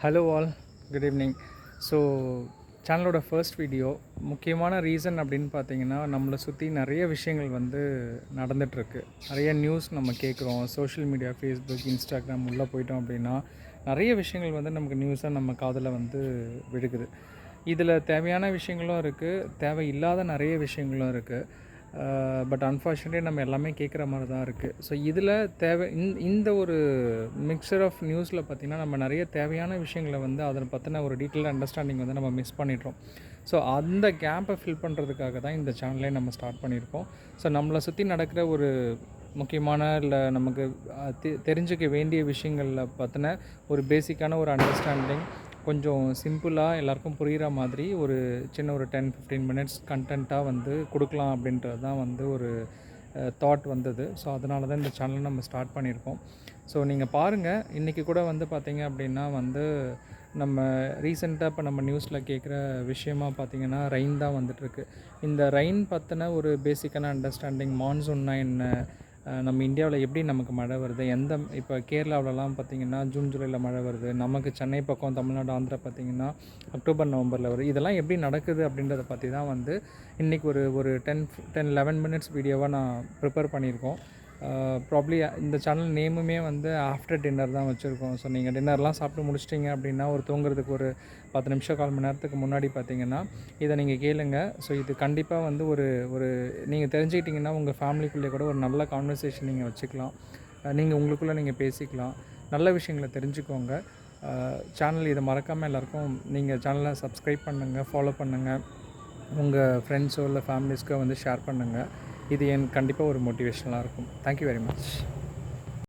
Hello all, good evening. So சேனலோட first video முக்கியமான reason அப்படின்னு பார்த்தீங்கன்னா, நம்மளை சுற்றி நிறைய விஷயங்கள் நடந்துகிட்ருக்கு. நிறைய நியூஸ் நம்ம கேட்குறோம். சோஷியல் மீடியா, ஃபேஸ்புக், இன்ஸ்டாகிராம் உள்ளே போயிட்டோம் அப்படின்னா நிறைய விஷயங்கள் நமக்கு நியூஸாக நம்ம காதில் விழுகுது. இதில் தேவையான விஷயங்களும் இருக்குது, தேவையில்லாத நிறைய விஷயங்களும் இருக்குது. பட் அன்ஃபார்ச்சுனேட்லி நம்ம எல்லாமே கேட்குற மாதிரி தான் இருக்குது. ஸோ இதில் இந்த ஒரு மிக்சர் ஆஃப் நியூஸில் பார்த்திங்கன்னா நம்ம நிறைய தேவையான விஷயங்களை அதை பற்றின ஒரு டீட்டெயில் அண்டர்ஸ்டாண்டிங் நம்ம மிஸ் பண்ணிடுறோம். ஸோ அந்த கேப்பை ஃபில் பண்ணுறதுக்காக தான் இந்த சேனலே நம்ம ஸ்டார்ட் பண்ணியிருக்கோம். ஸோ நம்மளை சுற்றி நடக்கிற ஒரு முக்கியமான இல்லை நமக்கு தெரிஞ்சுக்க வேண்டிய விஷயங்களில் பற்றின ஒரு பேசிக்கான ஒரு அண்டர்ஸ்டாண்டிங், கொஞ்சம் சிம்பிளாக எல்லாருக்கும் புரிகிற மாதிரி ஒரு சின்ன ஒரு 10-15 மினிட்ஸ் கண்டென்ட்டாக கொடுக்கலாம் அப்படின்றது தான் ஒரு தாட் வந்தது. ஸோ அதனால தான் இந்த சேனலை நம்ம ஸ்டார்ட் பண்ணியிருக்கோம். ஸோ நீங்கள் பாருங்கள், இன்றைக்கி கூட பார்த்திங்க அப்படின்னா நம்ம ரீசெண்டாக இப்போ நம்ம நியூஸில் கேட்குற விஷயமாக பார்த்திங்கன்னா ரெயின் தான் வந்துட்டுருக்கு. இந்த ரெயின் பற்றின ஒரு பேசிக்கான அண்டர்ஸ்டாண்டிங், மான்சூன்னா என்ன, நம்ம இந்தியாவில் எப்படி நமக்கு மழை வருது, இப்போ கேரளாவிலலாம் பார்த்திங்கன்னா ஜூன் ஜூலையில் மழை வருது, நமக்கு சென்னை பக்கம் தமிழ்நாடு ஆந்திரா பார்த்திங்கன்னா அக்டோபர் நவம்பரில் வருது. இதெல்லாம் எப்படி நடக்குது அப்படின்றத பற்றி தான் இன்றைக்கி ஒரு 10-11 மினிட்ஸ் வீடியோவாக நான் ப்ரிப்பேர் பண்ணியிருக்கோம். ப்ராப்ளி இந்த சேனல் நேமுமே ஆஃப்டர் டின்னர் தான் வச்சுருக்கோம். ஸோ நீங்கள் டின்னர்லாம் சாப்பிட்டு முடிச்சிட்டிங்க அப்படின்னா ஒரு தூங்குறதுக்கு ஒரு 10 நிமிஷம் 1/4 மணி நேரத்துக்கு முன்னாடி பார்த்திங்கன்னா இதை நீங்கள் கேளுங்க. ஸோ இது கண்டிப்பாக ஒரு நீங்கள் தெரிஞ்சுக்கிட்டிங்கன்னா உங்கள் ஃபேமிலிக்குள்ளே கூட ஒரு நல்ல கான்வர்சேஷன் நீங்கள் வச்சுக்கலாம். நீங்கள் உங்களுக்குள்ளே நீங்கள் பேசிக்கலாம், நல்ல விஷயங்களை தெரிஞ்சுக்கோங்க. சேனல் இதை மறக்காமல் எல்லாேருக்கும் நீங்கள் சேனலை சப்ஸ்கிரைப் பண்ணுங்கள், ஃபாலோ பண்ணுங்கள், உங்கள் ஃப்ரெண்ட்ஸோ இல்லை ஃபேமிலிஸ்க்கோ ஷேர் பண்ணுங்கள். இது எனக்கு கண்டிப்பாக ஒரு மோட்டிவேஷனலாக இருக்கும். Thank you very much.